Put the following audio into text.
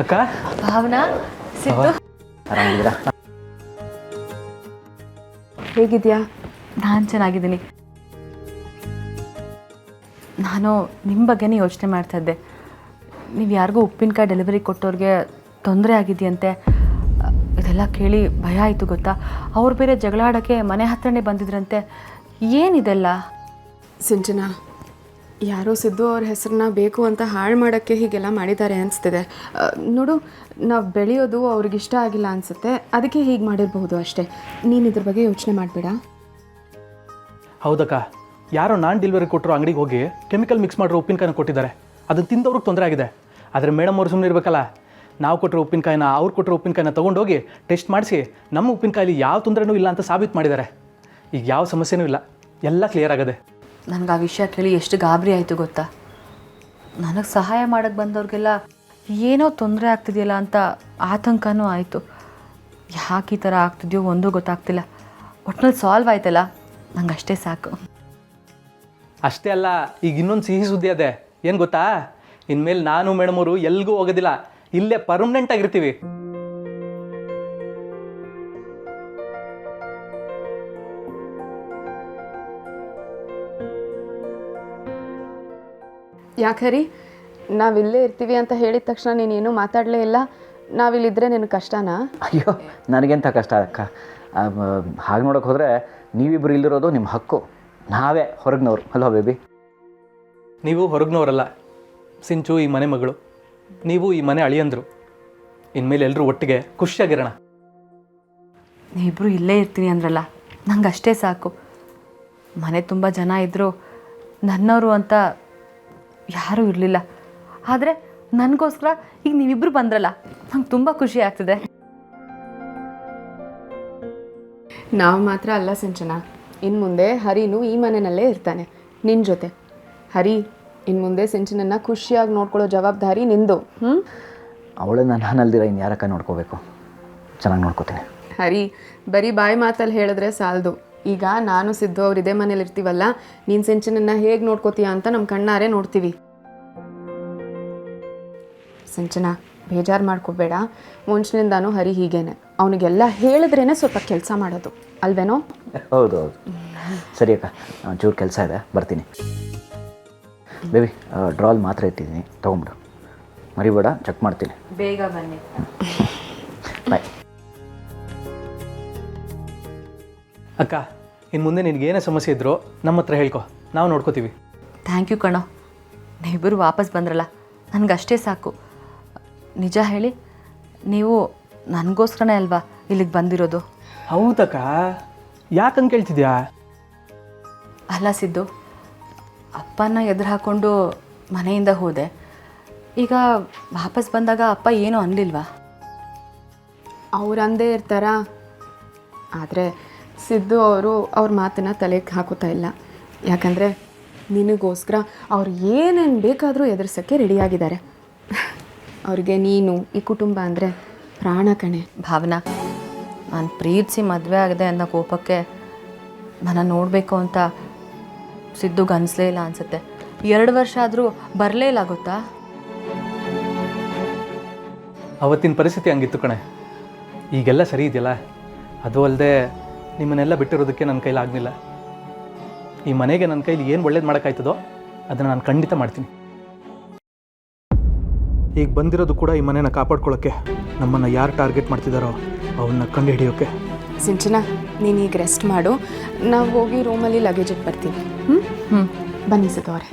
ಅಕ್ಕ ಭಾವನಾ, ಸಿದ್ದು, ಆರಾಮಿದ್ದೀರಾ? ಹೇಗಿದ್ಯಾ? ನಾನು ಚೆನ್ನಾಗಿದ್ದೀನಿ. ನಾನು ನಿಮ್ಮ ಬಗ್ಗೆನೇ ಯೋಚನೆ ಮಾಡ್ತಾ ಇದ್ದೆ. ನೀವು ಯಾರಿಗೂ ಉಪ್ಪಿನಕಾಯಿ ಡೆಲಿವರಿ ಕೊಟ್ಟವ್ರಿಗೆ ತೊಂದರೆ ಆಗಿದೆಯಂತೆ. ಇದೆಲ್ಲ ಕೇಳಿ ಭಯ ಆಯಿತು ಗೊತ್ತಾ. ಅವ್ರು ಬೇರೆ ಜಗಳ ಆಡೋಕ್ಕೆ ಮನೆ ಹತ್ರನೇ ಬಂದಿದ್ರಂತೆ. ಏನಿದೆಲ್ಲ? ಸಿಂಚನಾ, ಯಾರೋ ಸಿದ್ದು ಅವ್ರ ಹೆಸರನ್ನ ಬೇಕು ಅಂತ ಹಾಳು ಮಾಡೋಕ್ಕೆ ಹೀಗೆಲ್ಲ ಮಾಡಿದ್ದಾರೆ ಅನಿಸ್ತಿದೆ. ನೋಡು, ನಾವು ಬೆಳೆಯೋದು ಅವ್ರಿಗಿಷ್ಟ ಆಗಿಲ್ಲ ಅನಿಸುತ್ತೆ, ಅದಕ್ಕೆ ಹೀಗೆ ಮಾಡಿರಬಹುದು ಅಷ್ಟೇ. ನೀನು ಇದ್ರ ಬಗ್ಗೆ ಯೋಚನೆ ಮಾಡಬೇಡ. ಹೌದಕ್ಕ, ಯಾರೋ ನಾನು ಡೆಲಿವರಿ ಕೊಟ್ಟರು ಅಂಗಡಿಗೆ ಹೋಗಿ ಕೆಮಿಕಲ್ ಮಿಕ್ಸ್ ಮಾಡಿರೋ ಉಪ್ಪಿನಕಾಯಿನ ಕೊಟ್ಟಿದ್ದಾರೆ. ಅದನ್ನು ತಿಂದವ್ರಿಗೆ ತೊಂದರೆ ಆಗಿದೆ. ಆದರೆ ಮೇಡಮ್ ಅವ್ರು ಸುಮ್ಮನೆ ಇರಬೇಕಲ್ಲ. ನಾವು ಕೊಟ್ಟರೋ ಉಪ್ಪಿನಕಾಯಿನ, ಅವ್ರು ಕೊಟ್ಟರೋ ಉಪ್ಪಿನಕಾಯಿನ ತೊಗೊಂಡೋಗಿ ಟೆಸ್ಟ್ ಮಾಡಿಸಿ ನಮ್ಮ ಉಪ್ಪಿನಕಾಯಲ್ಲಿ ಯಾವ ತೊಂದರೆನೂ ಇಲ್ಲ ಅಂತ ಸಾಬೀತು ಮಾಡಿದ್ದಾರೆ. ಈಗ ಯಾವ ಸಮಸ್ಯೆನೂ ಇಲ್ಲ, ಎಲ್ಲ ಕ್ಲಿಯರ್ ಆಗದೆ. ನನಗೆ ಆ ವಿಷಯ ಕೇಳಿ ಎಷ್ಟು ಗಾಬರಿ ಆಯಿತು ಗೊತ್ತಾ. ನನಗೆ ಸಹಾಯ ಮಾಡೋಕ್ಕೆ ಬಂದವ್ರಿಗೆಲ್ಲ ಏನೋ ತೊಂದರೆ ಆಗ್ತಿದೆಯಲ್ಲ ಅಂತ ಆತಂಕನೂ ಆಯಿತು. ಯಾಕೆ ಈ ಥರ ಆಗ್ತಿದೆಯೋ ಒಂದೂ ಗೊತ್ತಾಗ್ತಿಲ್ಲ. ಒಟ್ಟಿನಲ್ಲಿ ಸಾಲ್ವ್ ಆಯ್ತಲ್ಲ, ನಂಗೆ ಅಷ್ಟೇ ಸಾಕು. ಅಷ್ಟೇ ಅಲ್ಲ, ಈಗ ಇನ್ನೊಂದು ಸಿಹಿ ಸುದ್ದಿ ಅದೇ. ಏನು ಗೊತ್ತಾ, ಇನ್ಮೇಲೆ ನಾನು ಮೇಡಮ್ ಅವರು ಎಲ್ಲಿಗೂ ಹೋಗೋದಿಲ್ಲ, ಇಲ್ಲೇ ಪರ್ಮನೆಂಟ್ ಆಗಿರ್ತೀವಿ. ಯಾಕೆ ನಾವಿಲ್ಲೇ ಇರ್ತೀವಿ ಅಂತ ಹೇಳಿದ ತಕ್ಷಣ ನೀನೇನು ಮಾತಾಡಲೇ ಇಲ್ಲ. ನಾವಿಲ್ಲಿದ್ದರೆ ನಿನಗೆ ಕಷ್ಟನಾ? ಅಯ್ಯೋ, ನನಗೆಂಥ ಕಷ್ಟ ಅಕ್ಕ. ಹಾಗೆ ನೋಡೋಕೆ ಹೋದರೆ ನೀವಿಬ್ಬರು ಇಲ್ಲಿರೋದು ನಿಮ್ಮ ಹಕ್ಕು. ನಾವೇ ಹೊರಗಿನವ್ರು ಅಲ್ವಾ ಬೇಬಿ? ನೀವು ಹೊರಗಿನವರಲ್ಲ. ಸಿಂಚು ಈ ಮನೆ ಮಗಳು, ನೀವು ಈ ಮನೆ ಅಳಿಯಂದರು. ಇನ್ಮೇಲೆ ಎಲ್ಲರೂ ಒಟ್ಟಿಗೆ ಖುಷಿಯಾಗಿರೋಣ. ನೀವಿಬ್ಬರು ಇಲ್ಲೇ ಇರ್ತೀನಿ ಅಂದ್ರಲ್ಲ, ನಂಗೆ ಅಷ್ಟೇ ಸಾಕು. ಮನೆ ತುಂಬ ಜನ ಇದ್ದರು, ನನ್ನವರು ಅಂತ ಯಾರೂ ಇರಲಿಲ್ಲ. ಆದರೆ ನನಗೋಸ್ಕರ ಈಗ ನೀವಿಬ್ಬರು ಬಂದ್ರಲ್ಲ, ನಂಗೆ ತುಂಬ ಖುಷಿ ಆಗ್ತಿದೆ. ನಾವು ಮಾತ್ರ ಅಲ್ಲ ಸಿಂಚನಾ, ಇನ್ನು ಮುಂದೆ ಹರಿನೂ ಈ ಮನೆಯಲ್ಲೇ ಇರ್ತಾನೆ ನಿನ್ನ ಜೊತೆ. ಹರಿ, ಇನ್ನು ಮುಂದೆ ಸಿಂಚನನ್ನು ಖುಷಿಯಾಗಿ ನೋಡ್ಕೊಳ್ಳೋ ಜವಾಬ್ದಾರಿ ನಿಂದು. ಅವಳನ್ನ ನಾನಲ್ದಿರ ಇನ್ನು ಯಾರಕ್ಕ ನೋಡ್ಕೋಬೇಕು? ಚೆನ್ನಾಗಿ ನೋಡ್ಕೋತೀನಿ. ಹರಿ, ಬರೀ ಬಾಯಿ ಮಾತಲ್ಲಿ ಹೇಳಿದ್ರೆ ಸಾಲದು. ಈಗ ನಾನು ಸಿದ್ದು ಅವ್ರು ಇದೇ ಮನೇಲಿ ಇರ್ತೀವಲ್ಲ, ನೀನು ಸಿಂಚನನ್ನು ಹೇಗೆ ನೋಡ್ಕೋತೀಯ ಅಂತ ನಮ್ಮ ಕಣ್ಣಾರೆ ನೋಡ್ತೀವಿ. ಸಿಂಚನ, ಬೇಜಾರು ಮಾಡ್ಕೋಬೇಡ. ಮುಂಚಿನಿಂದಾನು ಹರಿ ಹೀಗೇನೆ. ಅವನಿಗೆಲ್ಲ ಹೇಳಿದ್ರೇ ಸ್ವಲ್ಪ ಕೆಲಸ ಮಾಡೋದು ಅಲ್ವೇನೋ? ಹೌದು ಹೌದು, ಸರಿ ಅಕ್ಕ, ಚೂರು ಕೆಲಸ ಇದೆ, ಬರ್ತೀನಿ. ಬೇಬಿ, ಡ್ರಾಲ್ ಮಾತ್ರ ಇಟ್ಟಿದ್ದೀನಿ, ತೊಗೊಂಬಿಡು. ಮರಿಬೇಡ, ಚೆಕ್ ಮಾಡ್ತೀನಿ. ಬೇಗ ಬನ್ನಿ. ಬಾಯ್. ಅಕ್ಕ, ಇನ್ನು ಮುಂದೆ ನಿನಗೇನೇ ಸಮಸ್ಯೆ ಇದ್ದರೂ ನಮ್ಮ ಹತ್ರ ಹೇಳ್ಕೊ, ನಾವು ನೋಡ್ಕೋತೀವಿ. ಥ್ಯಾಂಕ್ ಯು ಕಣೋ. ನೀವಿಬ್ಬರು ವಾಪಸ್ ಬಂದ್ರಲ್ಲ, ನನಗಷ್ಟೇ ಸಾಕು. ನಿಜ ಹೇಳಿ, ನೀವು ನನಗೋಸ್ಕರನೇ ಅಲ್ವಾ ಇಲ್ಲಿಗೆ ಬಂದಿರೋದು? ಹೌದಕ್ಕ, ಯಾಕಂತ ಕೇಳ್ತಿದ್ಯಾ? ಅಲ್ಲ ಸಿದ್ದು, ಅಪ್ಪನ ಎದುರು ಹಾಕ್ಕೊಂಡು ಮನೆಯಿಂದ ಹೋದೆ. ಈಗ ವಾಪಸ್ ಬಂದಾಗ ಅಪ್ಪ ಏನೂ ಅನ್ನಲಿಲ್ವಾ? ಅವ್ರು ಅಂದೇ ಇರ್ತಾರಾ? ಆದರೆ ಸಿದ್ದು ಅವರು ಅವ್ರ ಮಾತನ್ನು ತಲೆಗೆ ಹಾಕೋತಾ ಇಲ್ಲ. ಯಾಕಂದರೆ ನಿನಗೋಸ್ಕರ ಅವ್ರು ಏನೇನು ಬೇಕಾದರೂ ಎದುರಿಸೋಕ್ಕೆ ರೆಡಿಯಾಗಿದ್ದಾರೆ. ಅವ್ರಿಗೆ ನೀನು, ಈ ಕುಟುಂಬ ಅಂದರೆ ಪ್ರಾಣ ಕಣೆ. ಭಾವನಾ, ನಾನು ಪ್ರೀತಿಸಿ ಮದುವೆ ಆಗಿದೆ ಅನ್ನೋ ಕೋಪಕ್ಕೆ ನನ್ನ ನೋಡಬೇಕು ಅಂತ ಸಿದ್ದುಗೆ ಅನಿಸ್ಲೇ ಇಲ್ಲ ಅನಿಸುತ್ತೆ. 2 ವರ್ಷ ಆದರೂ ಬರಲೇ ಇಲ್ಲ ಗೊತ್ತಾ. ಅವತ್ತಿನ ಪರಿಸ್ಥಿತಿ ಹಂಗಿತ್ತು ಕಣೆ. ಈಗೆಲ್ಲ ಸರಿ ಇದೆಯಲ್ಲ. ಅದು ಅಲ್ಲದೆ ನಿಮ್ಮನ್ನೆಲ್ಲ ಬಿಟ್ಟಿರೋದಕ್ಕೆ ನನ್ನ ಕೈಲಿ ಆಗಲಿಲ್ಲ. ಈ ಮನೆಗೆ ನನ್ನ ಕೈಲಿ ಏನು ಒಳ್ಳೇದು ಮಾಡೋಕ್ಕಾಯ್ತದೋ ಅದನ್ನು ನಾನು ಖಂಡಿತ ಮಾಡ್ತೀನಿ. ಈಗ ಬಂದಿರೋದು ಕೂಡ ಈ ಮನೆನ ಕಾಪಾಡ್ಕೊಳ್ಳೋಕ್ಕೆ, ನಮ್ಮನ್ನು ಯಾರು ಟಾರ್ಗೆಟ್ ಮಾಡ್ತಿದ್ದಾರೋ ಅವನ್ನ ಕಂಡು ಹಿಡಿಯೋಕ್ಕೆ. ಸಿಂಚನಾ, ನೀನು ಈಗ ರೆಸ್ಟ್ ಮಾಡು. ನಾವು ಹೋಗಿ ರೂಮಲ್ಲಿ ಲಗೇಜ್ ಇಟ್ಟು ಬರ್ತೀವಿ. ಬನ್ನಿ ಸಿದ್ದು ಅವರೇ.